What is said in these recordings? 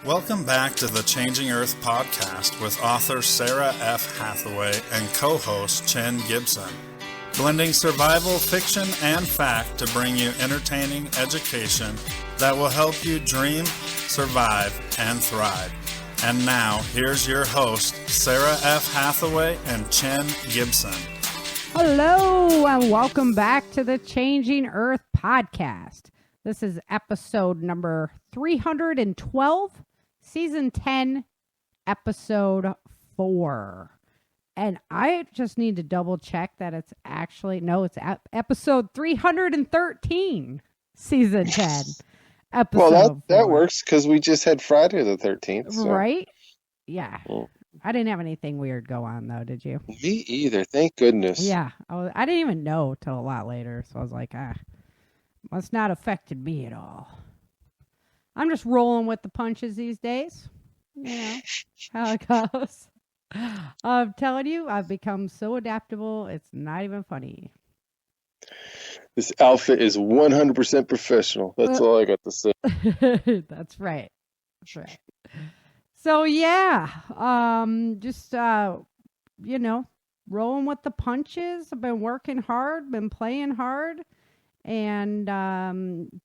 Welcome back to the Changing Earth podcast with author Sarah F. Hathaway and co-host Chen Gibson. Blending survival, fiction, and fact to bring you entertaining education that will help you dream, survive, and thrive. And now, here's your host, Sarah F. Hathaway and Chen Gibson. Hello, and welcome back to the Changing Earth podcast. This is episode number 312, season 10, episode 4. And I just need to double check that it's actually, no, it's episode 313, season 10, episode Well, that 4. works because we just had Friday the 13th. So. Right? Yeah. Well, I didn't have anything weird go on, though, did you? me either. Thank goodness. Yeah. I didn't even know till a lot later, so I was like, must not affected me at all. I'm just rolling with the punches these days. You know how it goes. I'm telling you, I've become so adaptable, it's not even funny. This outfit is 100% professional. That's all I got to say. That's right. That's right. So yeah, just rolling with the punches. I've been working hard, been playing hard, and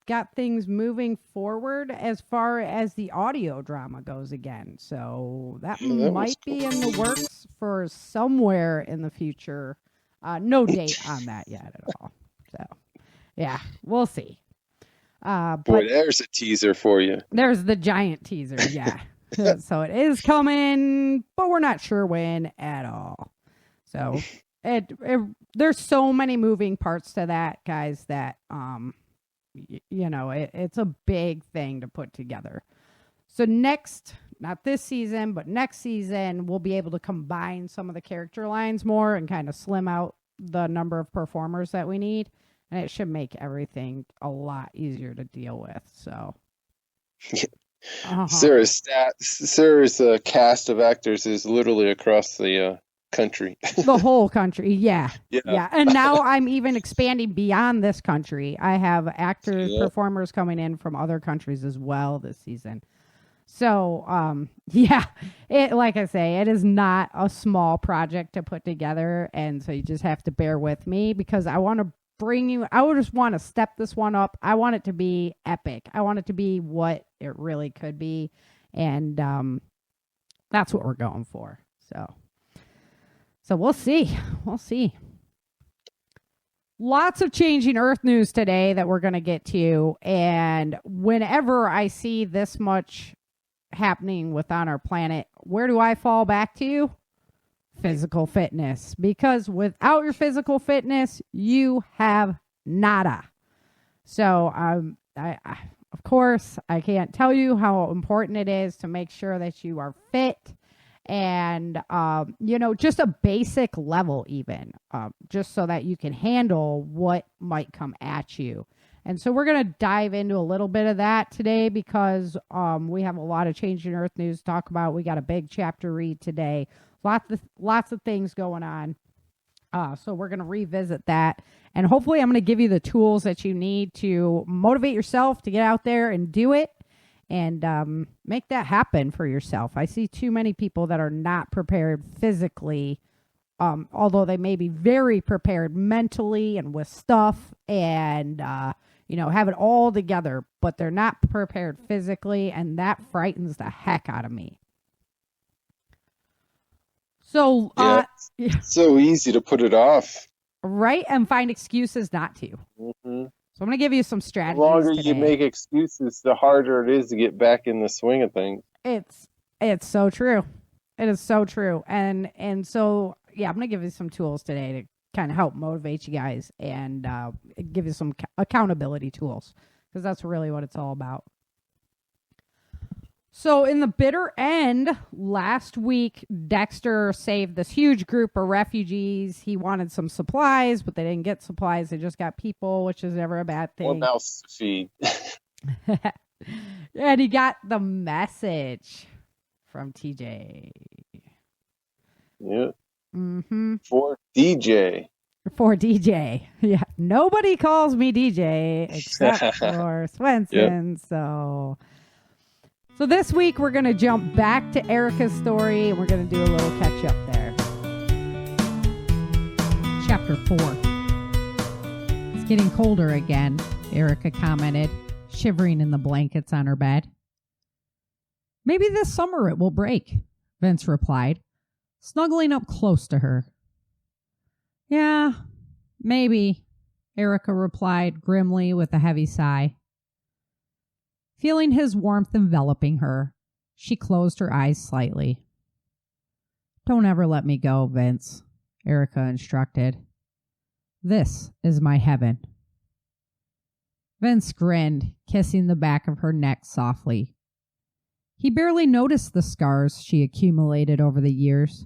got things moving forward as far as the audio drama goes again. So that might be in the works for somewhere in the future. No date on that yet at all. So yeah, we'll see. Boy, there's a teaser for you. There's the giant teaser, yeah. So it is coming, but we're not sure when at all. So there's so many moving parts to that, guys, that it's a big thing to put together. So next, not this season, but next season, we'll be able to combine some of the character lines more and kind of slim out the number of performers that we need, and it should make everything a lot easier to deal with. So Sarah's cast of actors is literally across the country. The whole country, yeah. And now I'm even expanding beyond this country. I have actors, performers coming in from other countries as well this season. So, like I say, it is not a small project to put together, and so you just have to bear with me because I want to I would just want to step this one up. I want it to be epic. I want it to be what it really could be, and that's what we're going for. So we'll see. We'll see. Lots of Changing Earth news today that we're going to get to. And whenever I see this much happening within our planet, where do I fall back to? Physical fitness. Because without your physical fitness, you have nada. So, of course, I can't tell you how important it is to make sure that you are fit. And, just a basic level even, just so that you can handle what might come at you. And so we're going to dive into a little bit of that today because we have a lot of Changing Earth news to talk about. We got a big chapter read today. Lots of things going on. So we're going to revisit that. And hopefully I'm going to give you the tools that you need to motivate yourself to get out there and do it. And make that happen for yourself. I see too many people that are not prepared physically, although they may be very prepared mentally and with stuff and, have it all together, but they're not prepared physically, and that frightens the heck out of me. So, it's so easy to put it off. Right? And find excuses not to. Mm-hmm. So I'm going to give you some strategies. The longer today. you make excuses, the harder it is to get back in the swing of things. It's so true. It is so true. And so, I'm going to give you some tools today to kind of help motivate you guys and give you some accountability tools because that's really what it's all about. So in the bitter end, last week, Dexter saved this huge group of refugees. He wanted some supplies, but they didn't get supplies. They just got people, which is never a bad thing. One mouse to feed. And he got the message from TJ. Yeah. Mm-hmm. For DJ. Yeah. Nobody calls me DJ except for Swenson. Yep. So So this week we're going to jump back to Erica's story and we're going to do a little catch up there. Chapter 4. It's getting colder again, Erica commented, shivering in the blankets on her bed. Maybe this summer it will break, Vince replied, snuggling up close to her. Yeah, maybe, Erica replied grimly with a heavy sigh. Feeling his warmth enveloping her, she closed her eyes slightly. Don't ever let me go, Vince, Erica instructed. This is my heaven. Vince grinned, kissing the back of her neck softly. He barely noticed the scars she accumulated over the years.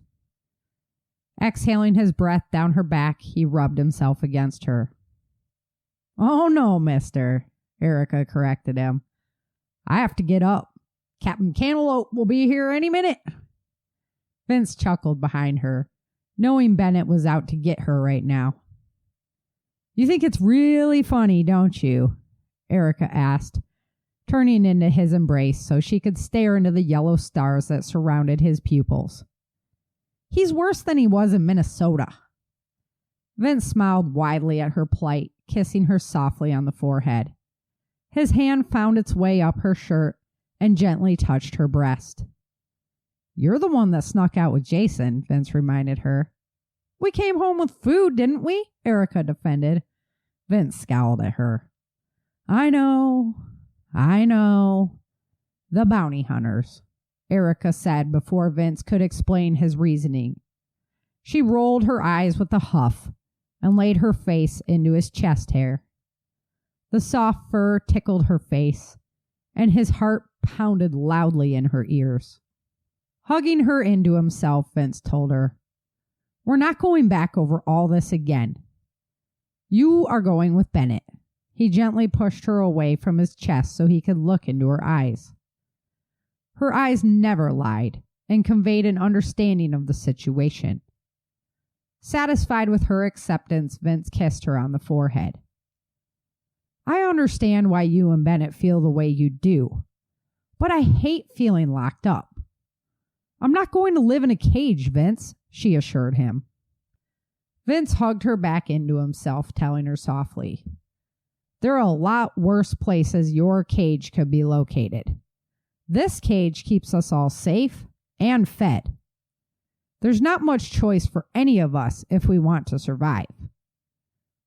Exhaling his breath down her back, he rubbed himself against her. Oh no, mister, Erica corrected him. I have to get up. Captain Cantaloupe will be here any minute. Vince chuckled behind her, knowing Bennett was out to get her right now. You think it's really funny, don't you? Erica asked, turning into his embrace so she could stare into the yellow stars that surrounded his pupils. He's worse than he was in Minnesota. Vince smiled widely at her plight, kissing her softly on the forehead. His hand found its way up her shirt and gently touched her breast. You're the one that snuck out with Jason, Vince reminded her. We came home with food, didn't we? Erica defended. Vince scowled at her. I know. The bounty hunters, Erica said before Vince could explain his reasoning. She rolled her eyes with a huff and laid her face into his chest hair. The soft fur tickled her face, and his heart pounded loudly in her ears. Hugging her into himself, Vince told her, We're not going back over all this again. You are going with Bennett. He gently pushed her away from his chest so he could look into her eyes. Her eyes never lied and conveyed an understanding of the situation. Satisfied with her acceptance, Vince kissed her on the forehead. I understand why you and Bennett feel the way you do, but I hate feeling locked up. I'm not going to live in a cage, Vince, she assured him. Vince hugged her back into himself, telling her softly, There are a lot worse places your cage could be located. This cage keeps us all safe and fed. There's not much choice for any of us if we want to survive.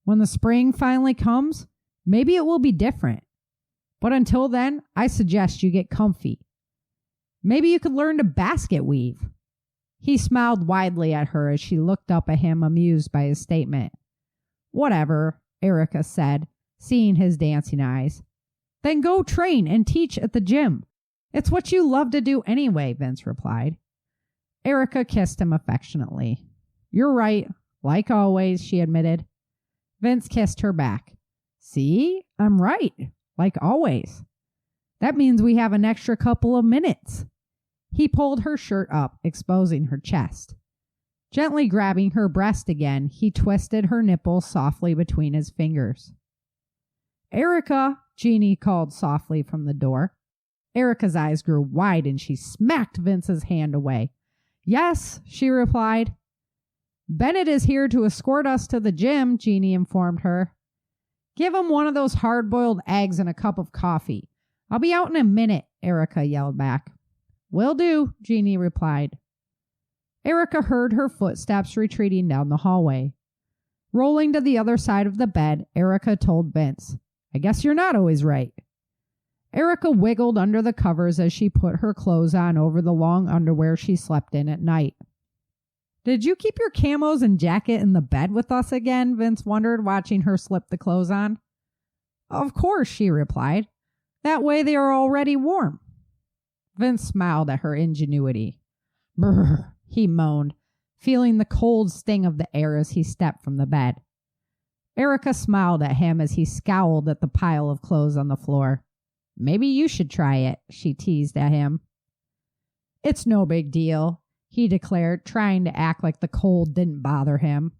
When the spring finally comes, maybe it will be different. But until then, I suggest you get comfy. Maybe you could learn to basket weave. He smiled widely at her as she looked up at him, amused by his statement. Whatever, Erica said, seeing his dancing eyes. Then go train and teach at the gym. It's what you love to do anyway, Vince replied. Erica kissed him affectionately. You're right, like always, she admitted. Vince kissed her back. See, I'm right, like always. That means we have an extra couple of minutes. He pulled her shirt up, exposing her chest. Gently grabbing her breast again, he twisted her nipple softly between his fingers. Erica, Jeannie called softly from the door. Erica's eyes grew wide and she smacked Vince's hand away. Yes, she replied. Bennett is here to escort us to the gym, Jeannie informed her. Give him one of those hard-boiled eggs and a cup of coffee. I'll be out in a minute, Erica yelled back. Will do, Jeannie replied. Erica heard her footsteps retreating down the hallway. Rolling to the other side of the bed, Erica told Vince, I guess you're not always right. Erica wiggled under the covers as she put her clothes on over the long underwear she slept in at night. Did you keep your camos and jacket in the bed with us again? Vince wondered, watching her slip the clothes on. Of course, she replied. That way they are already warm. Vince smiled at her ingenuity. Brr, he moaned, feeling the cold sting of the air as he stepped from the bed. Erica smiled at him as he scowled at the pile of clothes on the floor. Maybe you should try it, she teased at him. It's no big deal, he declared, trying to act like the cold didn't bother him.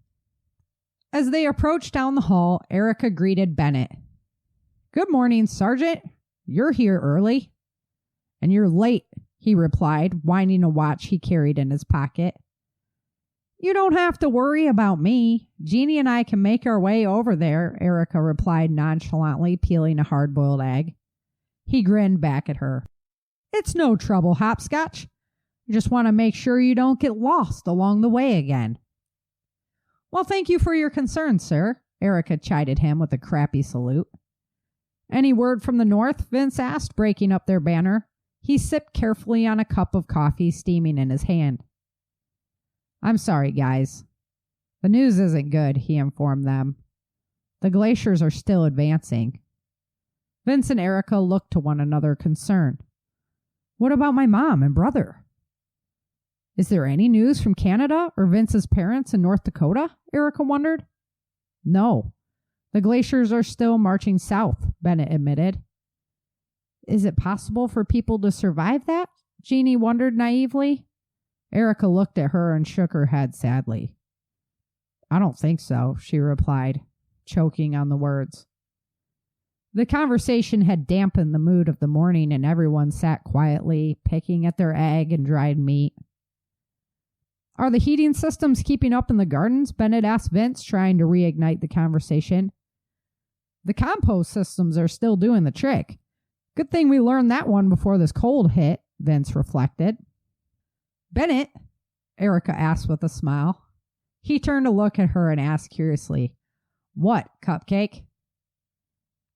As they approached down the hall, Erica greeted Bennett. Good morning, Sergeant. You're here early. And you're late, he replied, winding a watch he carried in his pocket. You don't have to worry about me. Jeannie and I can make our way over there, Erica replied nonchalantly, peeling a hard-boiled egg. He grinned back at her. It's no trouble, Hopscotch. I just want to make sure you don't get lost along the way again. Well, thank you for your concern, sir, Erica chided him with a crappy salute. Any word from the north? Vince asked, breaking up their banter. He sipped carefully on a cup of coffee steaming in his hand. I'm sorry, guys. The news isn't good, he informed them. The glaciers are still advancing. Vince and Erica looked to one another concerned. What about my mom and brother? Is there any news from Canada or Vince's parents in North Dakota? Erica wondered. No. The glaciers are still marching south, Bennett admitted. Is it possible for people to survive that? Jeannie wondered naively. Erica looked at her and shook her head sadly. I don't think so, she replied, choking on the words. The conversation had dampened the mood of the morning, and everyone sat quietly, picking at their egg and dried meat. Are the heating systems keeping up in the gardens? Bennett asked Vince, trying to reignite the conversation. The compost systems are still doing the trick. Good thing we learned that one before this cold hit, Vince reflected. Bennett? Erica asked with a smile. He turned to look at her and asked curiously, What, Cupcake?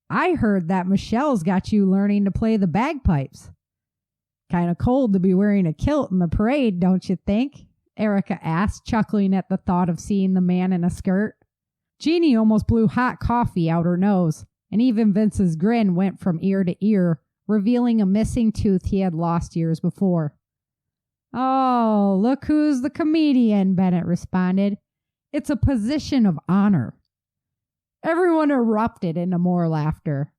I heard that Michelle's got you learning to play the bagpipes. Kind of cold to be wearing a kilt in the parade, don't you think? Erica asked, chuckling at the thought of seeing the man in a skirt. Jeannie almost blew hot coffee out her nose, and even Vince's grin went from ear to ear, revealing a missing tooth he had lost years before. Oh, look who's the comedian, Bennett responded. It's a position of honor. Everyone erupted into more laughter.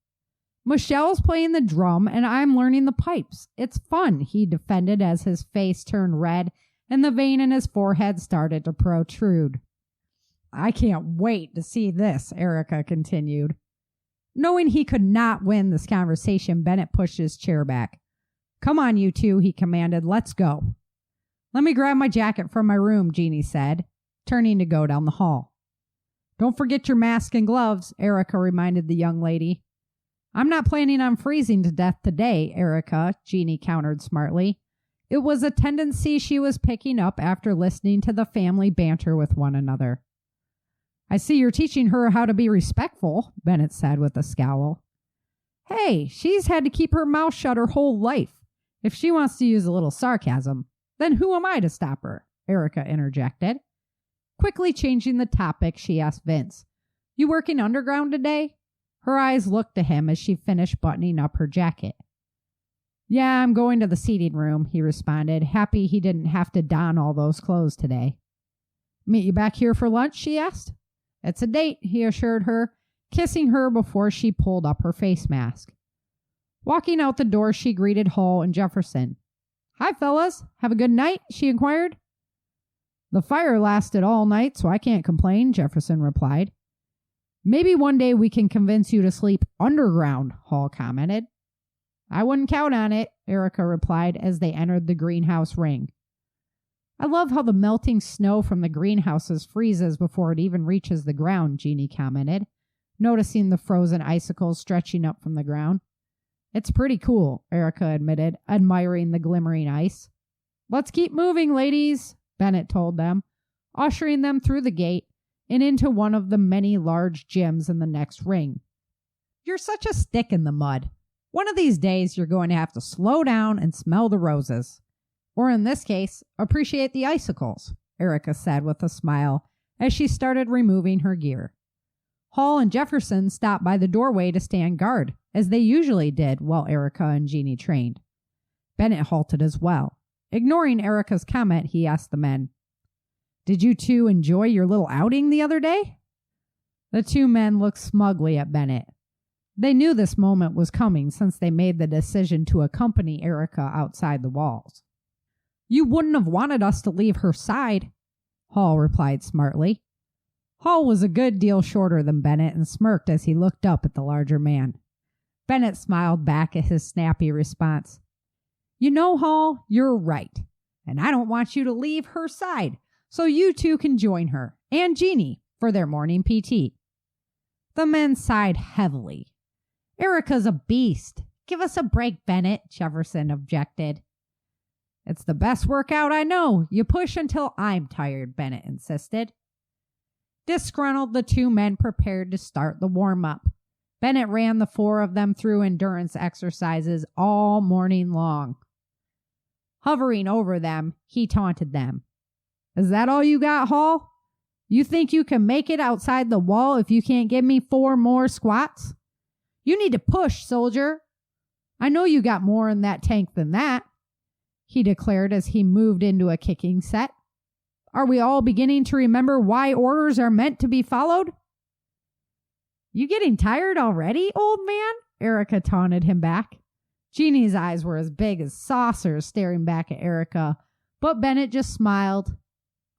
Michelle's playing the drum and I'm learning the pipes. It's fun, he defended as his face turned red and the vein in his forehead started to protrude. I can't wait to see this, Erica continued. Knowing he could not win this conversation, Bennett pushed his chair back. Come on, you two, he commanded. Let's go. Let me grab my jacket from my room, Jeannie said, turning to go down the hall. Don't forget your mask and gloves, Erica reminded the young lady. I'm not planning on freezing to death today, Erica, Jeannie countered smartly. It was a tendency she was picking up after listening to the family banter with one another. I see you're teaching her how to be respectful, Bennett said with a scowl. Hey, she's had to keep her mouth shut her whole life. If she wants to use a little sarcasm, then who am I to stop her? Erica interjected. Quickly changing the topic, she asked Vince, You working underground today? Her eyes looked to him as she finished buttoning up her jacket. Yeah, I'm going to the seating room, he responded, happy he didn't have to don all those clothes today. Meet you back here for lunch, she asked. It's a date, he assured her, kissing her before she pulled up her face mask. Walking out the door, she greeted Hall and Jefferson. Hi, fellas. Have a good night? She inquired. The fire lasted all night, so I can't complain, Jefferson replied. Maybe one day we can convince you to sleep underground, Hall commented. I wouldn't count on it, Erica replied as they entered the greenhouse ring. I love how the melting snow from the greenhouses freezes before it even reaches the ground, Jeannie commented, noticing the frozen icicles stretching up from the ground. It's pretty cool, Erica admitted, admiring the glimmering ice. Let's keep moving, ladies, Bennett told them, ushering them through the gate and into one of the many large gyms in the next ring. You're such a stick in the mud. One of these days you're going to have to slow down and smell the roses. Or in this case, appreciate the icicles, Erica said with a smile as she started removing her gear. Hall and Jefferson stopped by the doorway to stand guard, as they usually did while Erica and Jeannie trained. Bennett halted as well. Ignoring Erica's comment, he asked the men, Did you two enjoy your little outing the other day? The two men looked smugly at Bennett. They knew this moment was coming since they made the decision to accompany Erica outside the walls. You wouldn't have wanted us to leave her side, Hall replied smartly. Hall was a good deal shorter than Bennett and smirked as he looked up at the larger man. Bennett smiled back at his snappy response. You know, Hall, you're right. And I don't want you to leave her side, so you two can join her and Jeannie for their morning PT. The men sighed heavily. Erica's a beast. Give us a break, Bennett, Jefferson objected. It's the best workout I know. You push until I'm tired, Bennett insisted. Disgruntled, the two men prepared to start the warm-up. Bennett ran the four of them through endurance exercises all morning long. Hovering over them, he taunted them. Is that all you got, Hall? You think you can make it outside the wall if you can't give me 4 more squats? You need to push, soldier. I know you got more in that tank than that, he declared as he moved into a kicking set. Are we all beginning to remember why orders are meant to be followed? You getting tired already, old man? Erica taunted him back. Jeannie's eyes were as big as saucers staring back at Erica, but Bennett just smiled.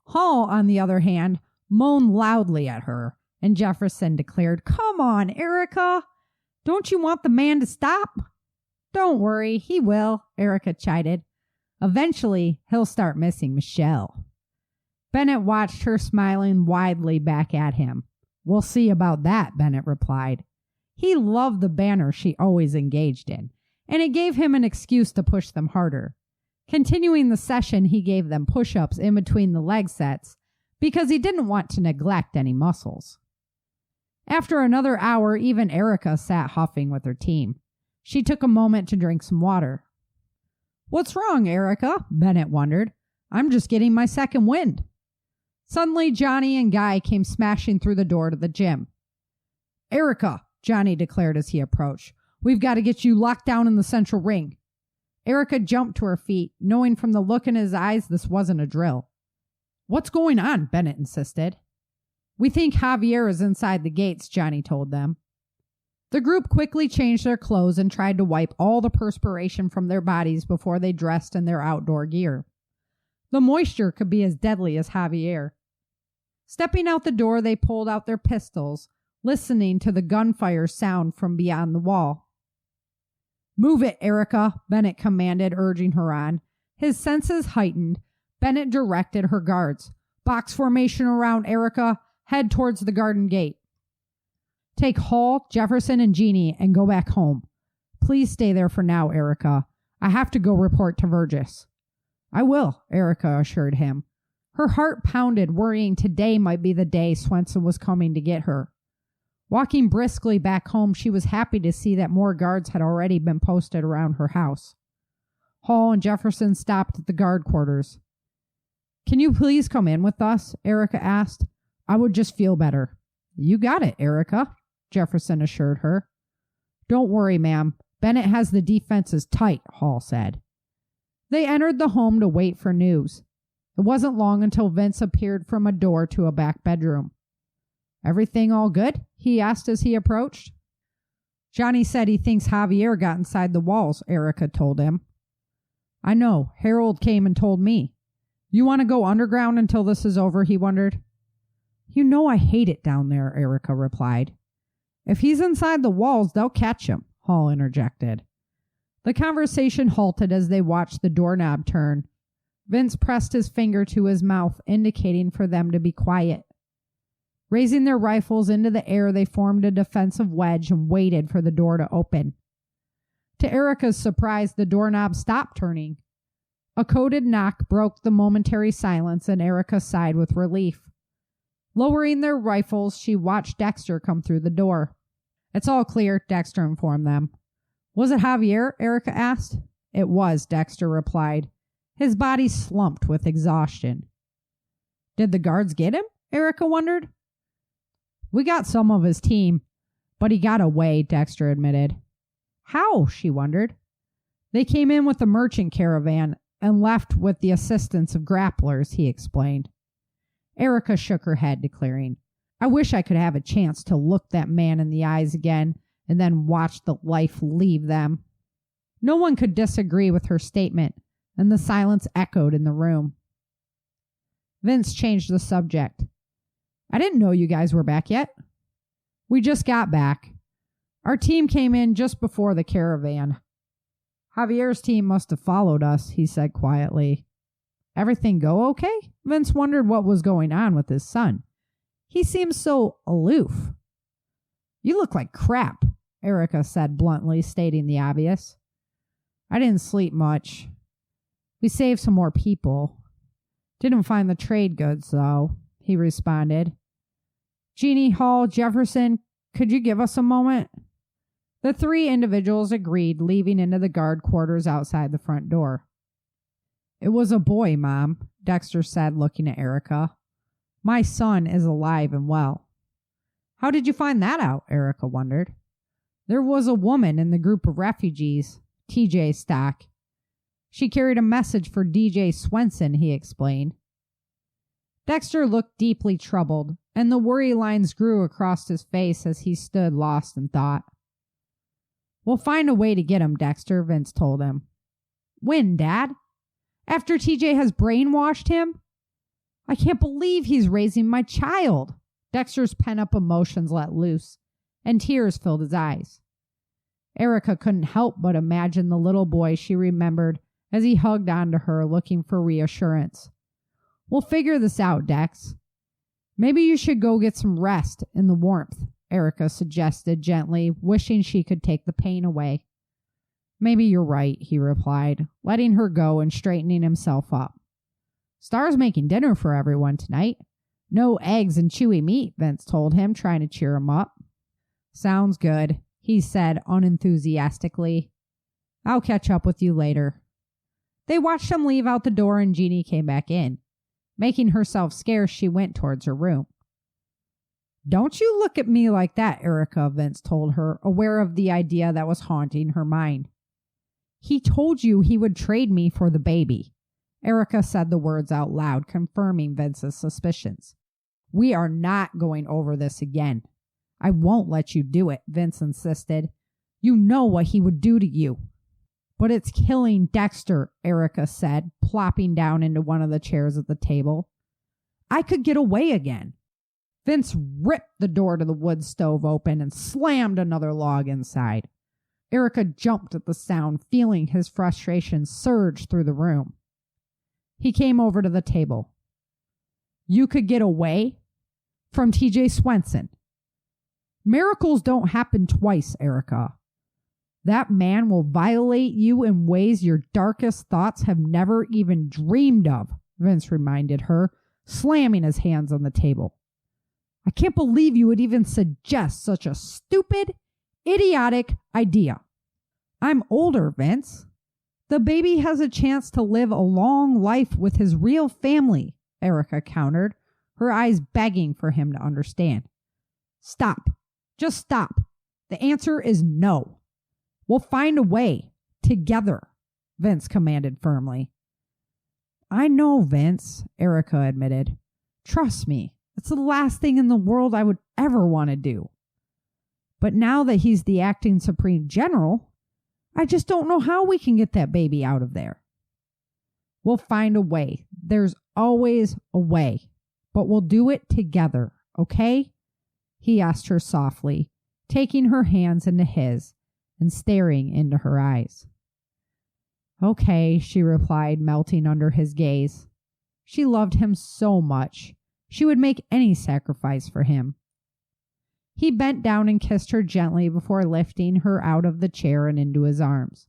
Hall, on the other hand, moaned loudly at her, and Jefferson declared, Come on, Erica. Don't you want the man to stop? Don't worry, he will, Erica chided. Eventually, he'll start missing Michelle. Bennett watched her smiling widely back at him. We'll see about that, Bennett replied. He loved the banner she always engaged in, and it gave him an excuse to push them harder. Continuing the session, he gave them push-ups in between the leg sets because he didn't want to neglect any muscles. After another hour, even Erica sat huffing with her team. She took a moment to drink some water. What's wrong, Erica? Bennett wondered. I'm just getting my second wind. Suddenly, Johnny and Guy came smashing through the door to the gym. Erica, Johnny declared as he approached, we've got to get you locked down in the central ring. Erica jumped to her feet, knowing from the look in his eyes this wasn't a drill. What's going on? Bennett insisted. We think Javier is inside the gates, Johnny told them. The group quickly changed their clothes and tried to wipe all the perspiration from their bodies before they dressed in their outdoor gear. The moisture could be as deadly as Javier. Stepping out the door, they pulled out their pistols, listening to the gunfire sound from beyond the wall. Move it, Erica, Bennett commanded, urging her on. His senses heightened. Bennett directed her guards. Box formation around Erica. Head towards the garden gate. Take Hall, Jefferson, and Jeannie and go back home. Please stay there for now, Erica. I have to go report to Vergis. I will, Erica assured him. Her heart pounded, worrying today might be the day Swenson was coming to get her. Walking briskly back home, she was happy to see that more guards had already been posted around her house. Hall and Jefferson stopped at the guard quarters. Can you please come in with us? Erica asked. I would just feel better. You got it, Erica, Jefferson assured her. Don't worry, ma'am. Bennett has the defenses tight, Hall said. They entered the home to wait for news. It wasn't long until Vince appeared from a door to a back bedroom. Everything all good? He asked as he approached. Johnny said he thinks Javier got inside the walls, Erica told him. I know. Harold came and told me. You want to go underground until this is over, he wondered. You know I hate it down there, Erica replied. If he's inside the walls, they'll catch him, Hall interjected. The conversation halted as they watched the doorknob turn. Vince pressed his finger to his mouth, indicating for them to be quiet. Raising their rifles into the air, they formed a defensive wedge and waited for the door to open. To Erica's surprise, the doorknob stopped turning. A coded knock broke the momentary silence, and Erica sighed with relief. Lowering their rifles, she watched Dexter come through the door. It's all clear, Dexter informed them. Was it Javier? Erica asked. It was, Dexter replied. His body slumped with exhaustion. Did the guards get him? Erica wondered. We got some of his team, but he got away, Dexter admitted. How? She wondered. They came in with the merchant caravan and left with the assistance of grapplers, he explained. Erica shook her head, declaring, I wish I could have a chance to look that man in the eyes again and then watch the life leave them. No one could disagree with her statement, and the silence echoed in the room. Vince changed the subject. I didn't know you guys were back yet. We just got back. Our team came in just before the caravan. Javier's team must have followed us, he said quietly. Everything go okay? Vince wondered what was going on with his son. He seemed so aloof. You look like crap, Erica said bluntly, stating the obvious. I didn't sleep much. We saved some more people. Didn't find the trade goods, though, he responded. Jeannie, Hall, Jefferson, could you give us a moment? The three individuals agreed, leaving into the guard quarters outside the front door. It was a boy, Mom, Dexter said, looking at Erica. My son is alive and well. How did you find that out? Erica wondered. There was a woman in the group of refugees, TJ Stock. She carried a message for DJ Swenson, he explained. Dexter looked deeply troubled, and the worry lines grew across his face as he stood lost in thought. We'll find a way to get him, Dexter, Vince told him. When, Dad? After TJ has brainwashed him? I can't believe he's raising my child. Dexter's pent-up emotions let loose, and tears filled his eyes. Erica couldn't help but imagine the little boy she remembered as he hugged onto her, looking for reassurance. We'll figure this out, Dex. Maybe you should go get some rest in the warmth, Erica suggested gently, wishing she could take the pain away. Maybe you're right, he replied, letting her go and straightening himself up. Star's making dinner for everyone tonight. No eggs and chewy meat, Vince told him, trying to cheer him up. Sounds good, he said unenthusiastically. I'll catch up with you later. They watched him leave out the door and Jeannie came back in. Making herself scarce, she went towards her room. Don't you look at me like that, Erica, Vince told her, aware of the idea that was haunting her mind. He told you he would trade me for the baby. Erica said the words out loud, confirming Vince's suspicions. We are not going over this again. I won't let you do it, Vince insisted. You know what he would do to you. But it's killing Dexter, Erica said, plopping down into one of the chairs at the table. I could get away again. Vince ripped the door to the wood stove open and slammed another log inside. Erica jumped at the sound, feeling his frustration surge through the room. He came over to the table. You could get away? From TJ Swenson. Miracles don't happen twice, Erica. That man will violate you in ways your darkest thoughts have never even dreamed of, Vince reminded her, slamming his hands on the table. I can't believe you would even suggest such a stupid, idiotic idea. I'm older, Vince. The baby has a chance to live a long life with his real family, Erica countered, her eyes begging for him to understand. Stop. Just stop. The answer is no. We'll find a way. Together, Vince commanded firmly. I know, Vince, Erica admitted. Trust me, it's the last thing in the world I would ever want to do. But now that he's the acting Supreme General, I just don't know how we can get that baby out of there. We'll find a way. There's always a way. But we'll do it together, okay? He asked her softly, taking her hands into his and staring into her eyes. Okay, she replied, melting under his gaze. She loved him so much. She would make any sacrifice for him. He bent down and kissed her gently before lifting her out of the chair and into his arms.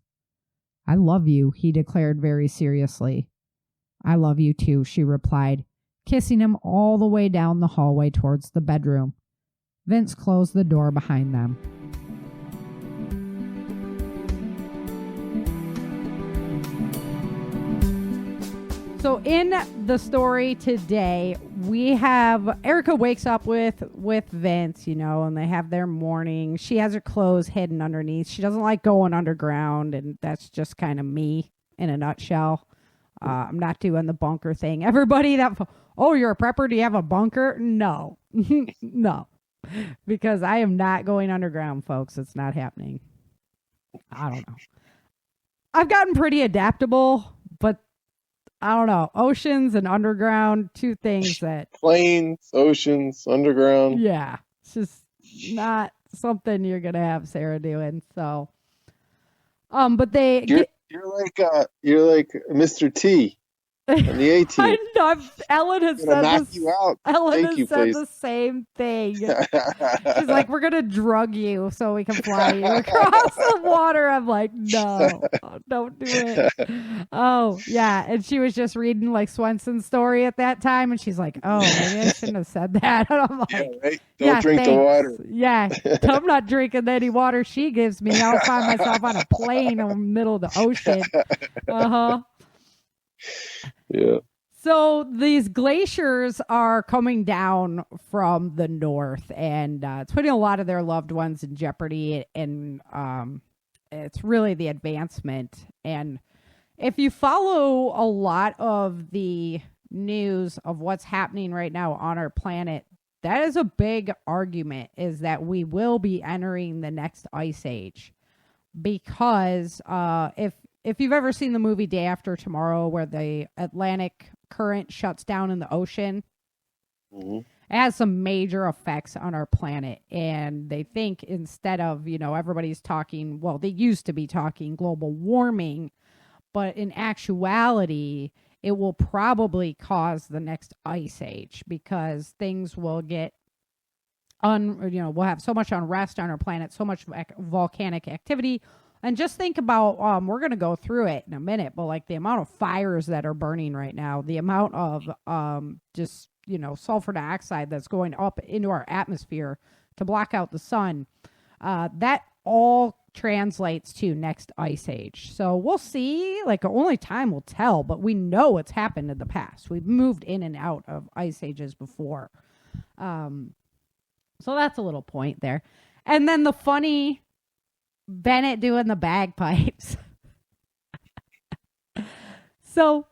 I love you, he declared very seriously. I love you too, she replied, kissing him all the way down the hallway towards the bedroom. Vince closed the door behind them. So in the story today, we have Erica wakes up with Vince, and they have their morning. She has her clothes hidden underneath. She doesn't like going underground, and that's just kind of me in a nutshell. I'm not doing the bunker thing. Everybody you're a prepper, do you have a bunker? No. No. Because I am not going underground, folks. It's not happening. I don't know. I've gotten pretty adaptable, but I don't know. Oceans and underground, two things that... Plains, oceans, underground. Yeah. It's just not something you're going to have Sarah doing. So, but You're like Mr. T on the A team. I know. Ellen has said Knock this. you out. Ellen Thank you, has said please. the same thing. She's like, we're gonna drug you so we can fly you across the water. I'm like, no, don't do it. Oh yeah, and she was just reading like Swenson's story at that time, and she's like, oh, maybe I shouldn't have said that. And I'm like, Yeah, right? Don't drink thanks. the water. Yeah, I'm not drinking any water she gives me. I'll find myself on a plane in the middle of the ocean. Yeah. So these glaciers are coming down from the north, and it's putting a lot of their loved ones in jeopardy. And it's really the advancement. And if you follow a lot of the news of what's happening right now on our planet, that is a big argument, is that we will be entering the next ice age. Because if you've ever seen the movie Day After Tomorrow, where the Atlantic current shuts down in the ocean, it has some major effects on our planet. And they think, instead of, everybody's talking, well, they used to be talking global warming, but in actuality, it will probably cause the next ice age, because things will get we'll have so much unrest on our planet, so much volcanic activity. And just think about, we're going to go through it in a minute, but like the amount of fires that are burning right now, the amount of sulfur dioxide that's going up into our atmosphere to block out the sun, that all translates to next ice age. So we'll see, like only time will tell, but we know it's happened in the past. We've moved in and out of ice ages before. So that's a little point there. And then the funny Bennett doing the bagpipes. So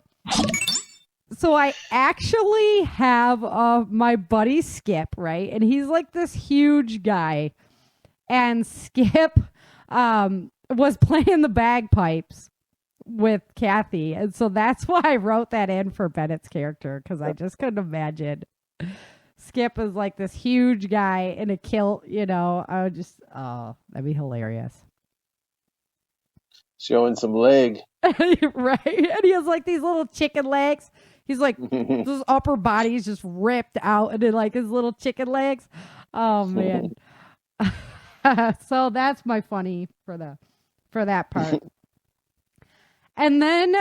I actually have my buddy Skip, right? And he's like this huge guy. And Skip was playing the bagpipes with Kathy. And so that's why I wrote that in for Bennett's character, because I just couldn't imagine Skip is like this huge guy in a kilt, I would just, that'd be hilarious. Showing some leg. Right? And he has like these little chicken legs. He's like, his upper body is just ripped out, and then like his little chicken legs. Oh, man. So that's my funny for that part. And then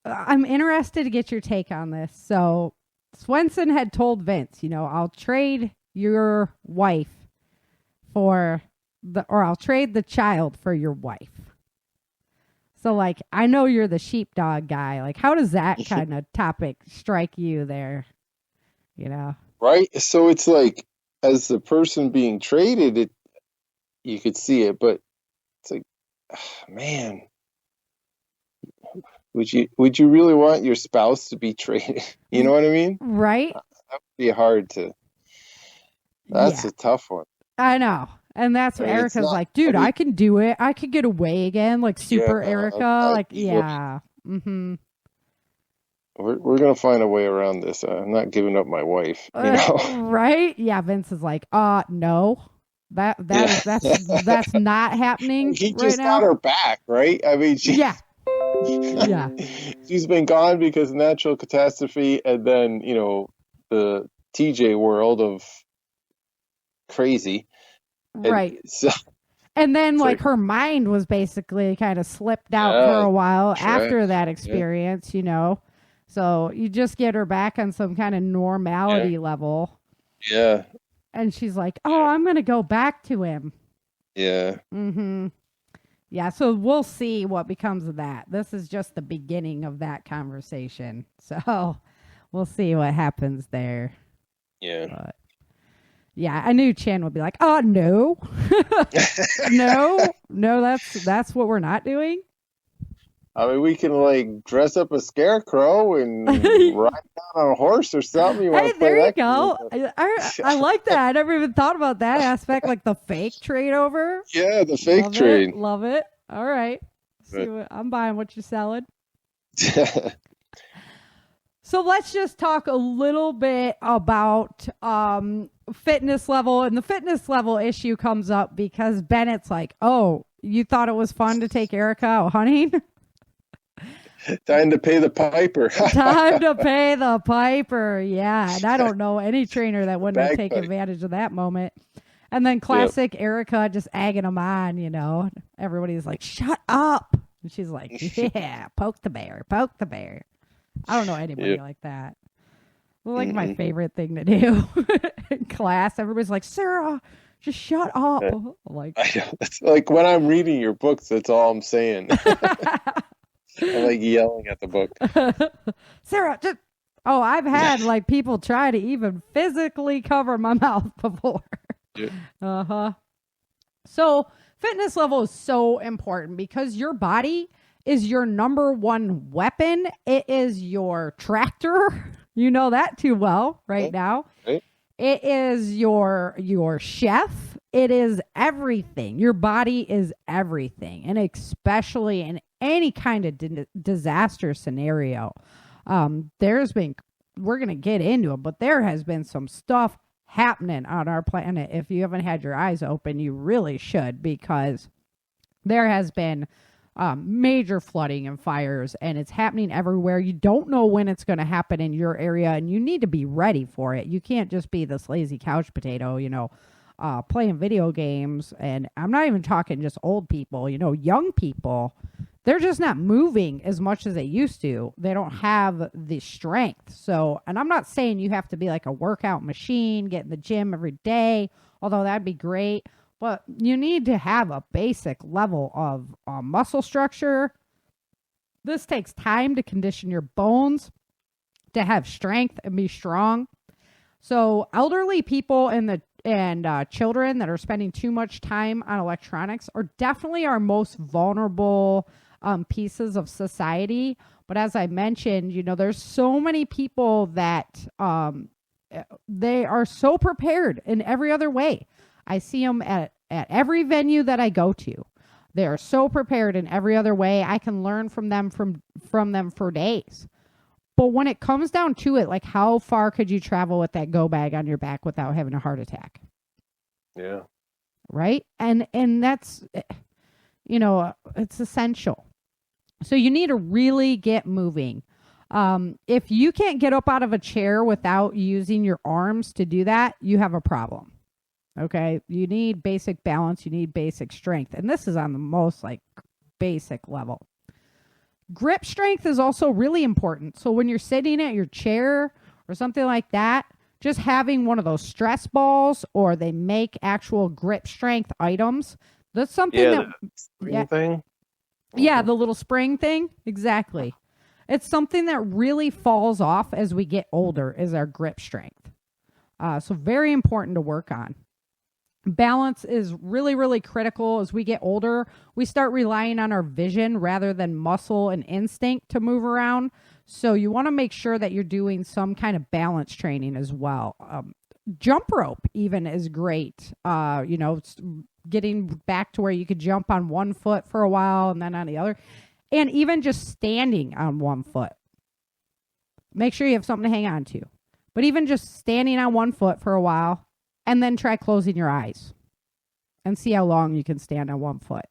I'm interested to get your take on this. So Swenson had told Vince, I'll trade your wife or I'll trade the child for your wife. So like, I know you're the sheepdog guy. Like, how does that kind of topic strike you there? Right. So it's like, as the person being traded, you could see it, but it's like, man, would you really want your spouse to be traded? You know what I mean? Right. That would be hard to. That's a tough one. I know. And that's what Erica's like, dude, I can do it. I could get away again. Like super Erica. Mm-hmm. We're going to find a way around this. I'm not giving up my wife, Right? Yeah. Vince is like, no, that's not happening. He just got her back, right? I mean, yeah. She's been gone because of natural catastrophe. And then, the TJ world of crazy. Right. And then like her mind was basically kind of slipped out for a while after that experience, So you just get her back on some kind of normality level. Yeah. And she's like, oh, I'm going to go back to him. Yeah. Mm-hmm. Yeah, so we'll see what becomes of that. This is just the beginning of that conversation. So we'll see what happens there. Yeah. But yeah, I knew Chen would be like, oh, no. no, that's what we're not doing. I mean, we can like dress up a scarecrow and ride down on a horse or something. Hey, there you go. I like that. I never even thought about that aspect, like the fake trade over. Yeah, the fake trade. Love it. All right. I'm buying what you're selling. So let's just talk a little bit about fitness level. And the fitness level issue comes up because Bennett's like, oh, you thought it was fun to take Erica out hunting? Time to pay the piper. Time to pay the piper. Yeah. And I don't know any trainer that wouldn't take Bagpipe. advantage of that moment. And then classic Erica just egging them on, you know. Everybody's like, shut up. And she's like, yeah, poke the bear, poke the bear. I don't know anybody like that. Like my favorite thing to do in class. Everybody's like, Sarah, just shut up. Like, I know. It's like when I'm reading your books, that's all I'm saying. I'm like yelling at the book. Sarah, just. Oh, I've had like people try to even physically cover my mouth before. Yeah. So fitness level is so important because your body is your number one weapon. It is your tractor. You know that too well right now. Right. It is your chef. It is everything. Your body is everything. And especially in any kind of disaster scenario. We're going to get into it, but there has been some stuff happening on our planet. If you haven't had your eyes open, you really should, because there has been major flooding and fires, and it's happening everywhere. You don't know when it's going to happen in your area, and you need to be ready for it. You can't just be this lazy couch potato, playing video games. And I'm not even talking just old people, young people. They're just not moving as much as they used to. They don't have the strength. So, and I'm not saying you have to be like a workout machine, get in the gym every day, although that'd be great. But you need to have a basic level of muscle structure. This takes time to condition your bones, to have strength and be strong. So elderly people and children that are spending too much time on electronics are definitely our most vulnerable pieces of society. But as I mentioned, there's so many people that they are so prepared in every other way. I see them at every venue that I go to. They are so prepared in every other way. I can learn from them for days. But when it comes down to it, like, how far could you travel with that go bag on your back without having a heart attack? Yeah. Right? And that's, it's essential. So you need to really get moving. If you can't get up out of a chair without using your arms to do that, you have a problem. Okay? You need basic balance. You need basic strength. And this is on the most basic level. Grip strength is also really important. So when you're sitting at your chair or something like that, just having one of those stress balls, or they make actual grip strength items. That's something thing. Yeah, the little spring thing. Exactly. It's something that really falls off as we get older, is our grip strength. So very important to work on. Balance is really, really critical. As we get older, we start relying on our vision rather than muscle and instinct to move around. So you want to make sure that you're doing some kind of balance training as well. Jump rope even is great. Getting back to where you could jump on one foot for a while and then on the other. And even just standing on one foot. Make sure you have something to hang on to. But even just standing on one foot for a while, and then try closing your eyes and see how long you can stand on one foot.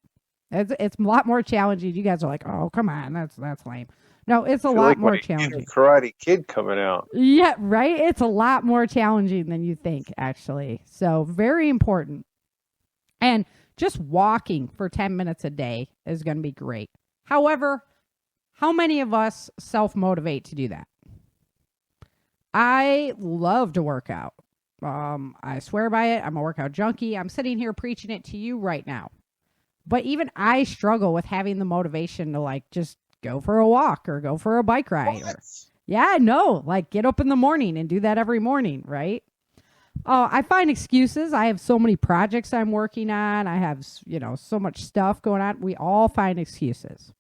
It's a lot more challenging. You guys are like, oh, come on, that's lame. No, it's a lot more challenging. Karate Kid coming out. Yeah, right? It's a lot more challenging than you think, actually. So very important. And just walking for 10 minutes a day is going to be great. However, how many of us self-motivate to do that? I love to work out. I swear by it. I'm a workout junkie. I'm sitting here preaching it to you right now. But even I struggle with having the motivation to just go for a walk or go for a bike ride. Yeah, no, get up in the morning and do that every morning, right? I find excuses. I have so many projects I'm working on. I have, so much stuff going on. We all find excuses.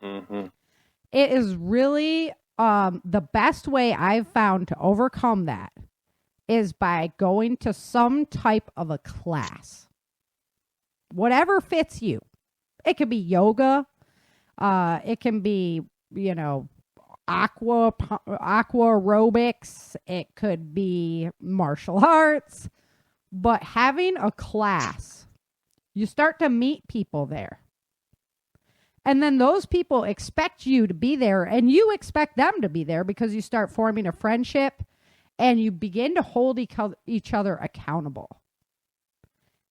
Mm-hmm. It is really the best way I've found to overcome that is by going to some type of a class. Whatever fits you. It could be yoga. It can be, aqua aerobics. It could be martial arts. But having a class, you start to meet people there. And then those people expect you to be there, and you expect them to be there, because you start forming a friendship and you begin to hold each other accountable.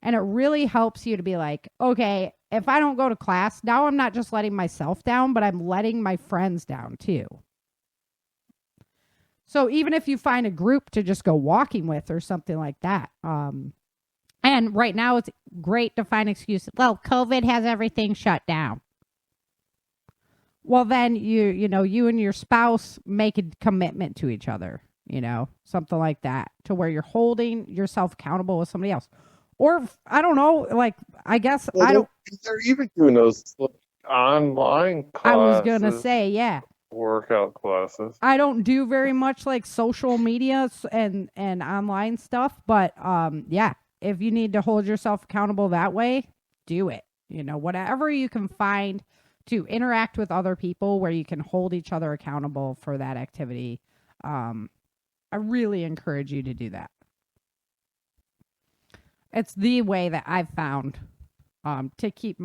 And it really helps you to be like, okay, if I don't go to class, now I'm not just letting myself down, but I'm letting my friends down too. So even if you find a group to just go walking with or something like that, and right now it's great to find excuses. Well, COVID has everything shut down. Well, then you and your spouse make a commitment to each other, something like that, to where you're holding yourself accountable with somebody else. Or I don't know, like, I guess they're even doing those online classes. I was gonna say, yeah. Workout classes. I don't do very much like social media and online stuff, but yeah, if you need to hold yourself accountable that way, do it. Whatever you can find to interact with other people where you can hold each other accountable for that activity. I really encourage you to do that. It's the way that I've found to keep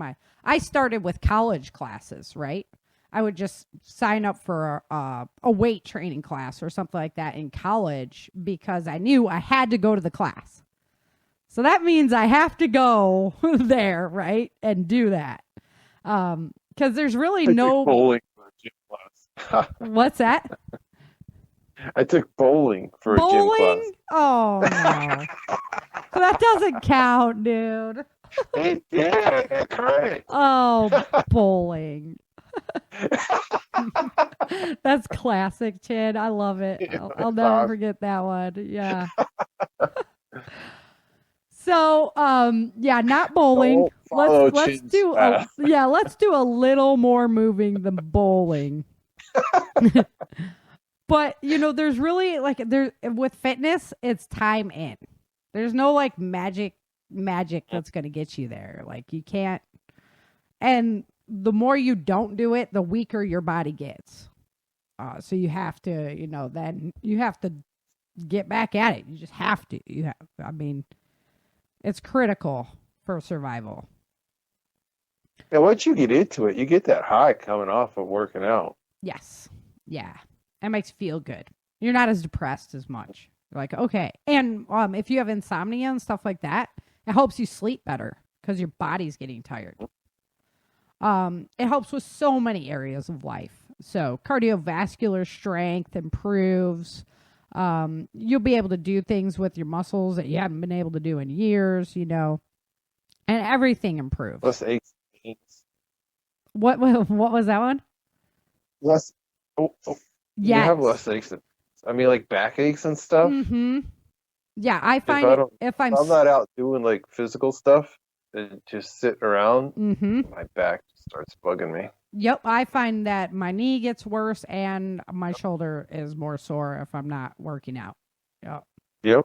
I started with college classes, right? I would just sign up for a weight training class or something like that in college because I knew I had to go to the class. So that means I have to go there, right? And do that. Because there's really no bowling for a gym class. What's that? I took bowling for a gym class. Oh, no. So that doesn't count, dude. Yeah, that's right. Oh, bowling. That's classic, Chin. I love it. I'll never forget that one. Yeah. So, yeah, not bowling. Let's do a little more moving than bowling. But there's really with fitness, it's time in. There's no like magic that's gonna get you there. Like you can't. And the more you don't do it, the weaker your body gets. So you have to, then you have to get back at it. You just have to. It's critical for survival. Yeah, once you get into it, you get that high coming off of working out. Yes. Yeah. It makes you feel good. You're not as depressed as much. You're like, okay. And if you have insomnia and stuff like that, it helps you sleep better because your body's getting tired. It helps with so many areas of life. So cardiovascular strength improves. You'll be able to do things with your muscles that you haven't been able to do in years, and everything improves. Less aches and pains. What was that one? Less. Yeah. You have less aches. Like backaches and stuff. Mm-hmm. Yeah, I find if I'm not out doing like physical stuff and just sitting around, my back starts bugging me. Yep, I find that my knee gets worse and my shoulder is more sore if I'm not working out. Yep.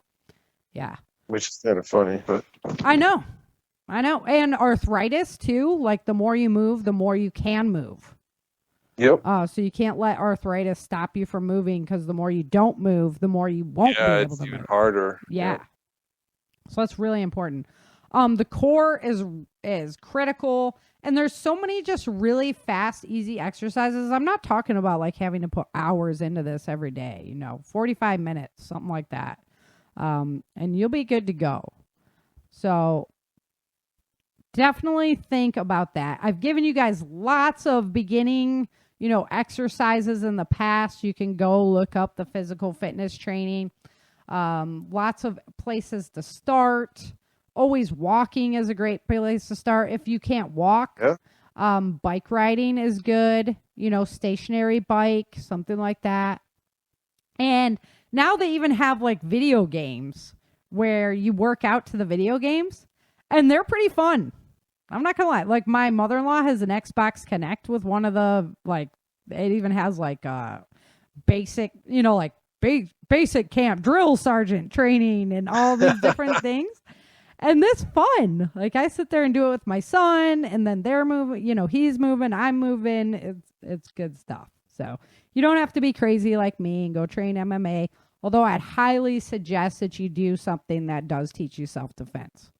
Yeah. Which is kind of funny, but I know. And arthritis too. Like the more you move, the more you can move. Yep. So you can't let arthritis stop you from moving because the more you don't move, the more you won't be able to move. Yeah, it's even harder. Yeah. Yep. So that's really important. The core is critical, and there's so many just really fast, easy exercises. I'm not talking about like having to put hours into this every day, 45 minutes, something like that. And you'll be good to go. So definitely think about that. I've given you guys lots of beginning, exercises in the past. You can go look up the physical fitness training. Lots of places to start. Always walking is a great place to start. If you can't walk, bike riding is good. Stationary bike, something like that. And now they even have like video games where you work out to the video games, and they're pretty fun. I'm not gonna lie. Like my mother-in-law has an Xbox Connect with one of the it even has like basic, basic camp drill sergeant training and all these different things. And it's fun. Like I sit there and do it with my son, and then they're moving, he's moving, I'm moving. It's good stuff. So you don't have to be crazy like me and go train MMA. Although I'd highly suggest that you do something that does teach you self-defense.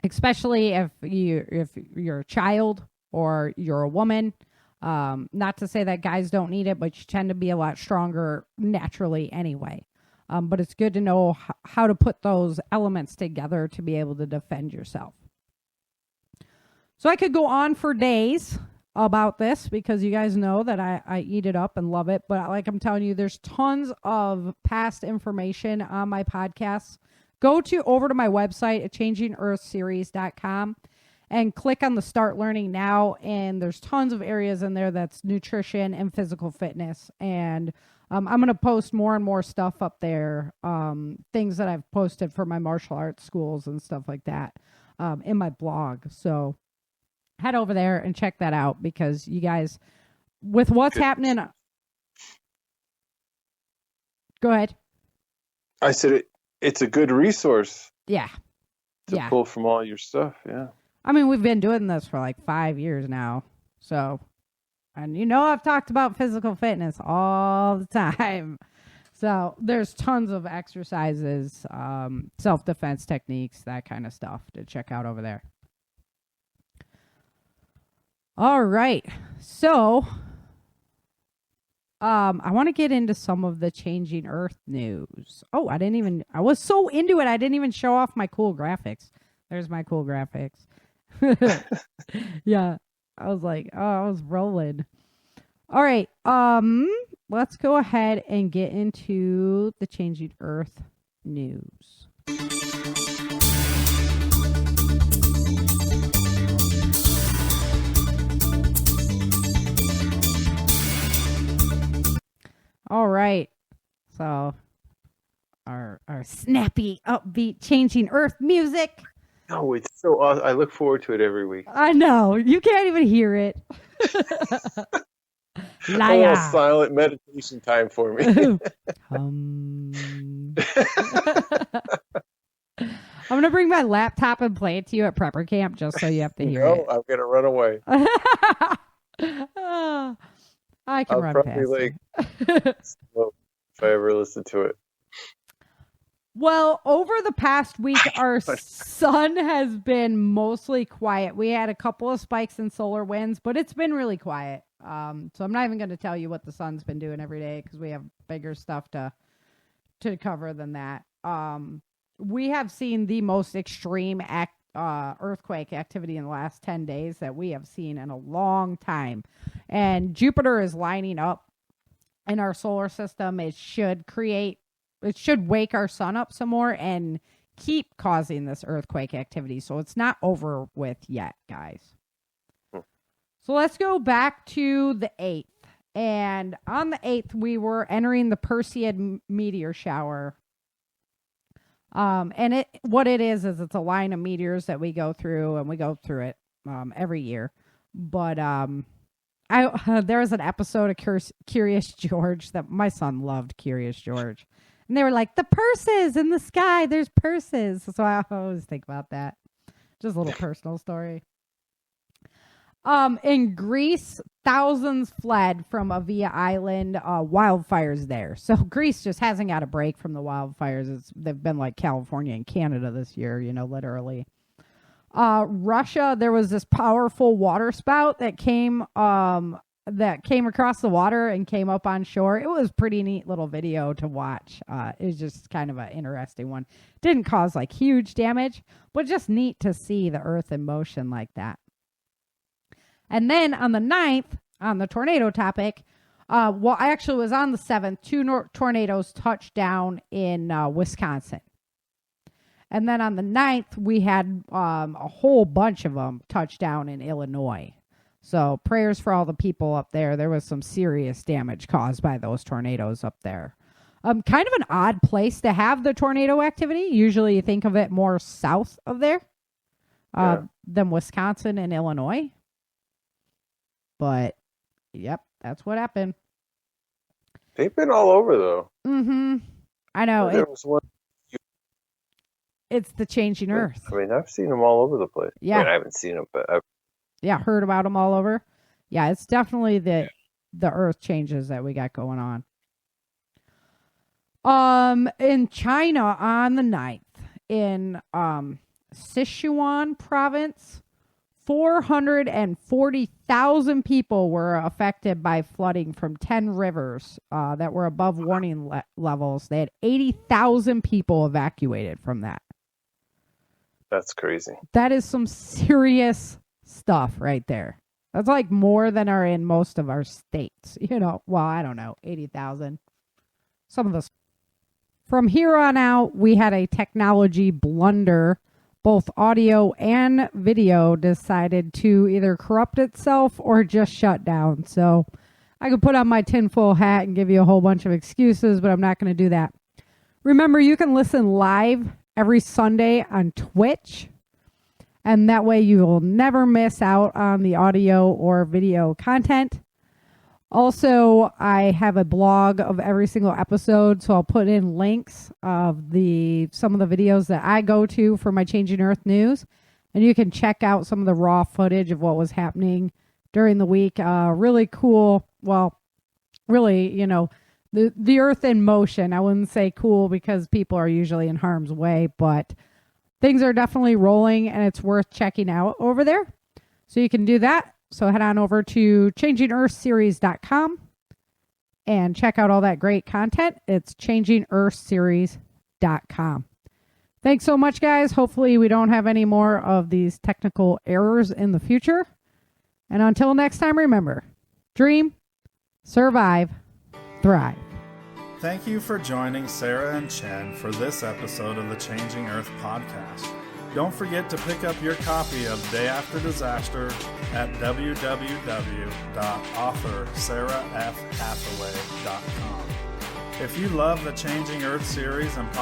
Especially if you're a child, or you're a woman. Not to say that guys don't need it, but you tend to be a lot stronger naturally anyway. But it's good to know how to put those elements together to be able to defend yourself. So I could go on for days about this because you guys know that I eat it up and love it. But like I'm telling you, there's tons of past information on my podcasts. Go over to my website at changingearthseries.com and click on the Start Learning Now. And there's tons of areas in there that's nutrition and physical fitness. And I'm going to post more and more stuff up there, things that I've posted for my martial arts schools and stuff like that in my blog. So head over there and check that out because you guys, with what's happening. Go ahead. I said it's a good resource. Yeah. To pull from all your stuff. Yeah. I mean, we've been doing this for like 5 years now. So, and I've talked about physical fitness all the time. So there's tons of exercises, self-defense techniques, that kind of stuff to check out over there. All right. So, I want to get into some of the Changing Earth news. Oh, I was so into it, I didn't even show off my cool graphics. There's my cool graphics. Yeah. I was like, oh, I was rolling. All right. Let's go ahead and get into the Changing Earth news. All right. So our snappy, upbeat, Changing Earth music. Oh, it's so awesome. I look forward to it every week. I know. You can't even hear it. Liar. Silent meditation time for me. I'm going to bring my laptop and play it to you at prepper camp just so you have to hear it. I'm going to run away. I can run past like slow if I ever listen to it. Well, over the past week, our sun has been mostly quiet. We had a couple of spikes in solar winds, but it's been really quiet. So I'm not even going to tell you what the sun's been doing every day because we have bigger stuff to cover than that. We have seen the most extreme earthquake activity in the last 10 days that we have seen in a long time. And Jupiter is lining up in our solar system. It should wake our sun up some more and keep causing this earthquake activity. So it's not over with yet, guys. So let's go back to the 8th. And on the 8th, we were entering the Perseid meteor shower. And what it is it's a line of meteors that we go through, and we go through it every year. But there was an episode of Curious George that my son loved. Curious George, and they were like, the purses in the sky. There's purses. So I always think about that. Just a little personal story. In Greece, thousands fled from Avia Island, wildfires there. So Greece just hasn't got a break from the wildfires. They've been like California and Canada this year, literally. Russia, there was this powerful water spout that came across the water and came up on shore. It was a pretty neat little video to watch. It was just kind of an interesting one. Didn't cause like huge damage, but just neat to see the earth in motion like that. And then on the 9th, on the tornado topic, actually it was on the 7th, 2 tornadoes touched down in Wisconsin. And then on the 9th, we had a whole bunch of them touch down in Illinois. So prayers for all the people up there. There was some serious damage caused by those tornadoes up there. Kind of an odd place to have the tornado activity. Usually you think of it more south of there than Wisconsin and Illinois. But, yep, that's what happened. They've been all over, though. Mm-hmm. I know. There was one. It's the Changing Earth. I mean, I've seen them all over the place. Yeah. I mean, I haven't seen them, but I've heard about them all over. Yeah, it's definitely the Earth changes that we got going on. In China on the 9th, in Sichuan province, 440,000 people were affected by flooding from 10 rivers that were above warning levels. They had 80,000 people evacuated from that. That's crazy. That is some serious stuff right there. That's like more than are in most of our states. Well, I don't know, 80,000. Some of those. From here on out, we had a technology blunder. Both audio and video decided to either corrupt itself or just shut down. So I could put on my tinfoil hat and give you a whole bunch of excuses, but I'm not going to do that. Remember, you can listen live every Sunday on Twitch, and that way you will never miss out on the audio or video content. Also, I have a blog of every single episode, so I'll put in links of some of the videos that I go to for my Changing Earth news, and you can check out some of the raw footage of what was happening during the week. Really cool. Well, really, the Earth in motion. I wouldn't say cool because people are usually in harm's way, but things are definitely rolling, and it's worth checking out over there. So you can do that. So head on over to changingearthseries.com and check out all that great content. It's changingearthseries.com. Thanks so much, guys. Hopefully we don't have any more of these technical errors in the future. And until next time, remember, dream, survive, thrive. Thank you for joining Sarah and Chen for this episode of the Changing Earth podcast. Don't forget to pick up your copy of Day After Disaster at www.authorSarahFHathaway.com. If you love the Changing Earth series and podcast,